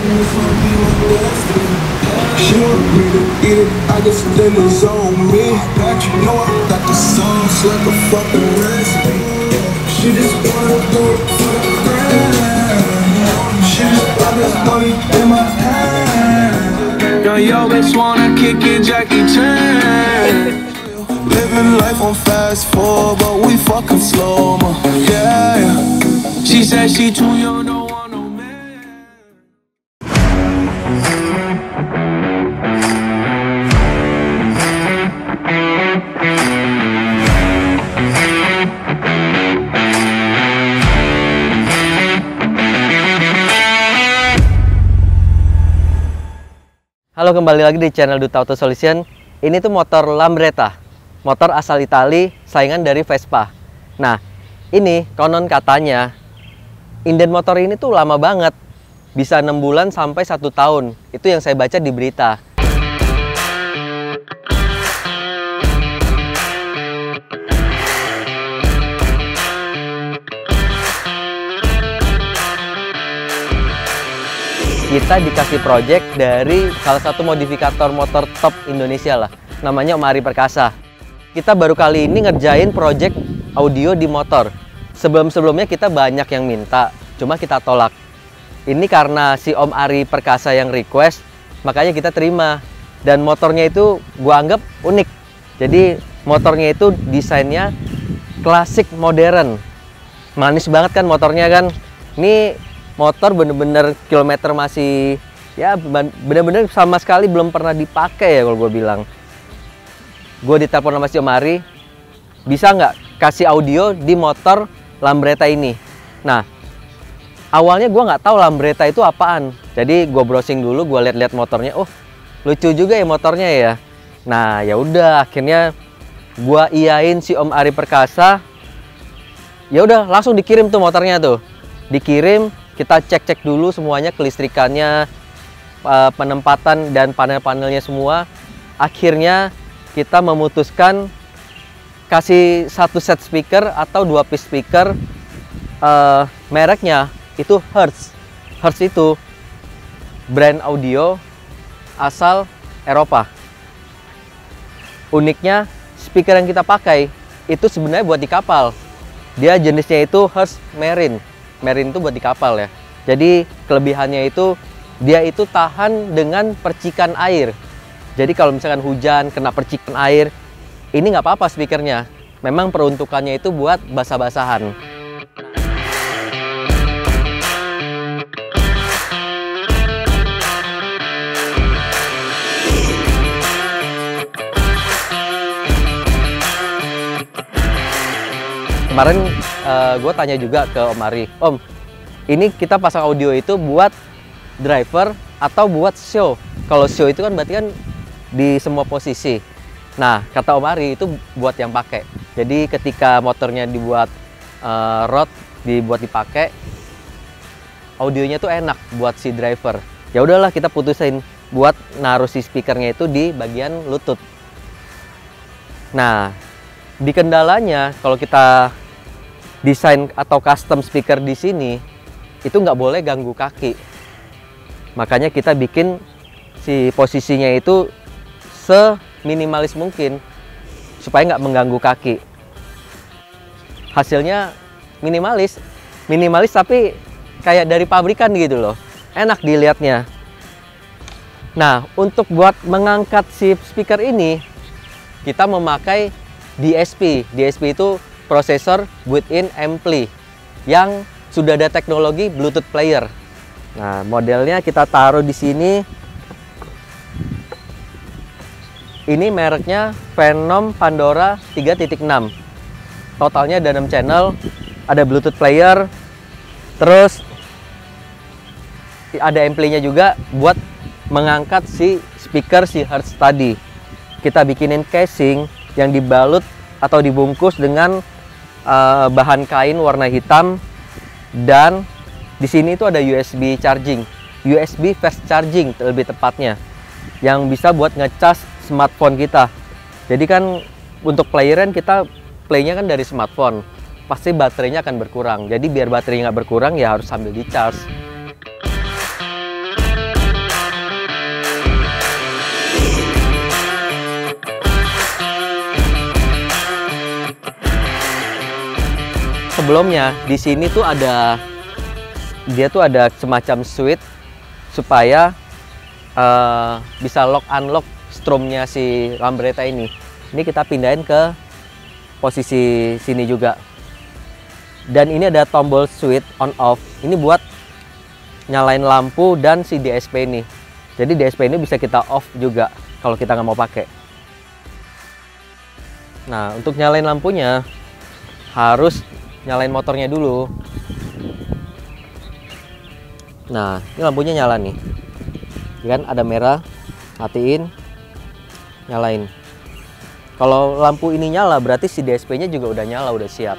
She want me to eat it, I guess then it's on me. That you know I got the sauce like a fucking recipe. She just wanna do it for the grand. She just got this money in my hand. Yo, yo, bitch wanna kick it, Jackie Chan. Living life on fast forward, but we fucking slow, mo. Yeah, yeah. She said she too young, don't want no man. Halo, kembali lagi di channel Duta Auto Solution. Ini tuh motor Lambretta, motor asal Itali, saingan dari Vespa. Nah, ini konon katanya inden motor ini tuh lama banget, bisa 6 bulan sampai 1 tahun. Itu yang saya baca di berita. Kita dikasih project dari salah satu modifikator motor top Indonesia lah, namanya Om Ari Perkasa. Kita baru kali ini ngerjain project audio di motor. Sebelum-sebelumnya kita banyak yang minta, cuma kita tolak. Ini karena si Om Ari Perkasa yang request, makanya kita terima. Dan motornya itu gua anggap unik. Jadi motornya itu desainnya klasik modern. Manis banget kan motornya kan. Ini motor bener-bener kilometer masih ya bener-bener sama sekali belum pernah dipakai ya kalau gue bilang. Gue ditelepon sama si Om Ari, bisa nggak kasih audio di motor Lambretta ini. Nah, awalnya gue nggak tahu Lambretta itu apaan. Jadi gue browsing dulu, gue lihat-lihat motornya. Oh, lucu juga ya motornya ya. Nah, ya udah akhirnya gue iyain si Om Ari Perkasa. Ya udah langsung dikirim tuh motornya tuh. Dikirim. Kita cek-cek dulu semuanya, kelistrikannya, penempatan dan panel-panelnya semua. Akhirnya kita memutuskan kasih 1 set speaker atau 2 piece speaker. Mereknya itu Hertz. Hertz itu brand audio asal Eropa. Uniknya speaker yang kita pakai itu sebenarnya buat di kapal. Dia jenisnya itu Hertz Marine. Marine itu buat di kapal ya. Jadi kelebihannya itu dia itu tahan dengan percikan air. Jadi kalau misalkan hujan kena percikan air, ini nggak apa-apa speakernya. Memang peruntukannya itu buat basah-basahan. Kemarin gue tanya juga ke Om Ari, Om, ini kita pasang audio itu buat driver atau buat show? Kalau show itu kan berarti kan di semua posisi. Nah, kata Om Ari itu buat yang pakai. Jadi ketika motornya dibuat road, dibuat dipakai, audionya tuh enak buat si driver. Ya udahlah kita putusin buat naruh si speakernya itu di bagian lutut. Nah, di kendalanya kalau kita desain atau custom speaker di sini itu nggak boleh ganggu kaki. Makanya kita bikin si posisinya itu seminimalis mungkin supaya nggak mengganggu kaki. Hasilnya minimalis tapi kayak dari pabrikan gitu loh. Enak dilihatnya. Nah, untuk buat mengangkat si speaker ini kita memakai DSP. DSP itu prosesor built-in ampli yang sudah ada teknologi Bluetooth player. Nah, modelnya kita taruh di sini. Ini mereknya Phenom Pandora 3.6. Totalnya ada 6 channel, ada Bluetooth player, terus ada amplinya juga buat mengangkat si speaker si Hertz tadi. Kita bikinin casing yang dibalut atau dibungkus dengan bahan kain warna hitam, dan di sini itu ada USB charging, USB fast charging lebih tepatnya, yang bisa buat ngecas smartphone kita. Jadi kan untuk playeran kita playnya kan dari smartphone, pasti baterainya akan berkurang. Jadi biar baterainya nggak berkurang ya harus sambil di charge. sebelumnya di sini tuh ada semacam switch supaya bisa lock unlock stromnya si Lambretta ini. Ini kita pindahin ke posisi sini juga. Dan ini ada tombol switch on off. Ini buat nyalain lampu dan si DSP ini. Jadi DSP ini bisa kita off juga kalau kita nggak mau pakai. Nah, untuk nyalain lampunya harus nyalain motornya dulu. Nah, ini lampunya nyala nih. Kan ada merah, matiin, nyalain. Kalau lampu ini nyala berarti si DSP-nya juga udah nyala, udah siap.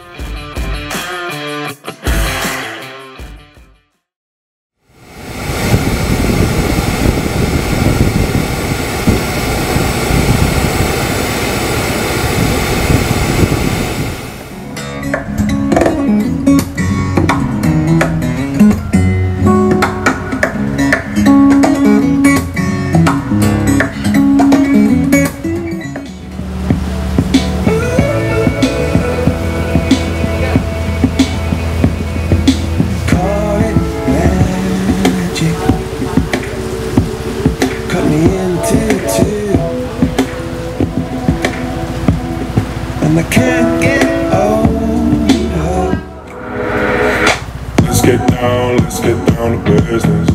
Let's get down to business.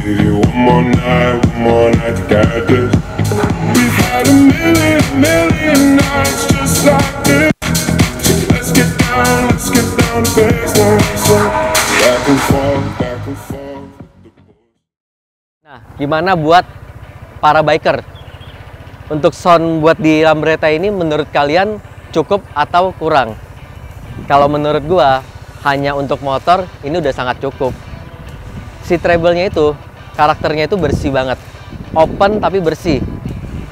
Give you one more night to get this. We've had a million nights just like this. Let's get down to business. Back and forth. Nah, gimana buat para biker? Untuk sound buat di Lambretta ini menurut kalian cukup atau kurang? Kalau menurut gua, hanya untuk motor ini udah sangat cukup. Si treble-nya itu, karakternya itu bersih banget. Open tapi bersih.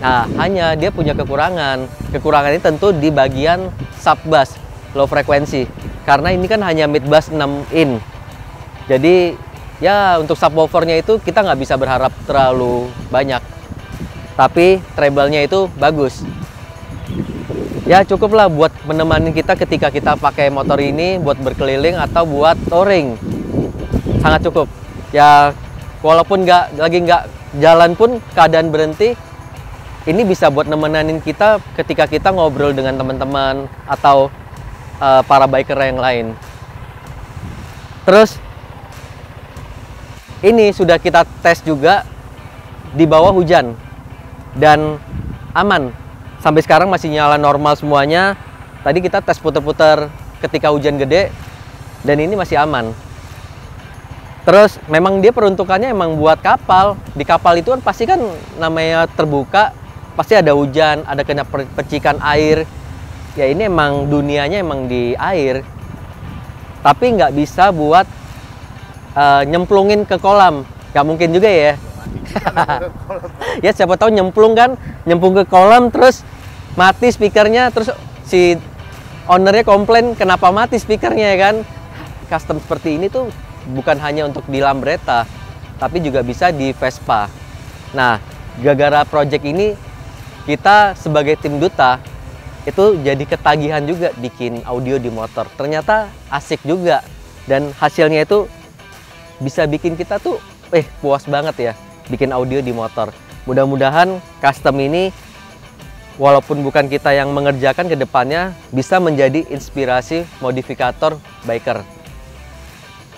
Nah, hanya dia punya kekurangan. Kekurangannya tentu di bagian sub bass, low frekuensi. Karena ini kan hanya mid bass 6 in. Jadi, ya untuk subwoofernya itu kita nggak bisa berharap terlalu banyak. Tapi treble-nya itu bagus. Ya cukuplah buat menemani kita ketika kita pakai motor ini buat berkeliling atau buat touring. Sangat cukup. Ya walaupun lagi nggak jalan pun keadaan berhenti, ini bisa buat nemenin kita ketika kita ngobrol dengan teman-teman atau para biker yang lain. Terus ini sudah kita tes juga di bawah hujan dan aman. Sampai sekarang masih nyala normal semuanya. Tadi kita tes puter-puter ketika hujan gede dan ini masih aman. Terus memang dia peruntukannya emang buat kapal. Di kapal itu kan pasti kan namanya terbuka, pasti ada hujan, ada kena percikan air. Ya ini emang dunianya emang di air. Tapi nggak bisa buat nyemplungin ke kolam. Nggak mungkin juga ya. Ya siapa tahu nyemplung ke kolam terus mati speakernya, terus si ownernya komplain kenapa mati speakernya ya kan. Custom seperti ini tuh bukan hanya untuk di Lambretta tapi juga bisa di Vespa. Nah, gara-gara project ini kita sebagai tim duta itu jadi ketagihan juga bikin audio di motor. Ternyata asik juga dan hasilnya itu bisa bikin kita tuh puas banget ya bikin audio di motor. Mudah-mudahan custom ini walaupun bukan kita yang mengerjakan ke depannya bisa menjadi inspirasi modifikator biker.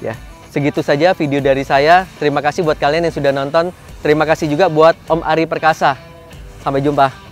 Ya, segitu saja video dari saya. Terima kasih buat kalian yang sudah nonton. Terima kasih juga buat Om Ari Perkasa. Sampai jumpa.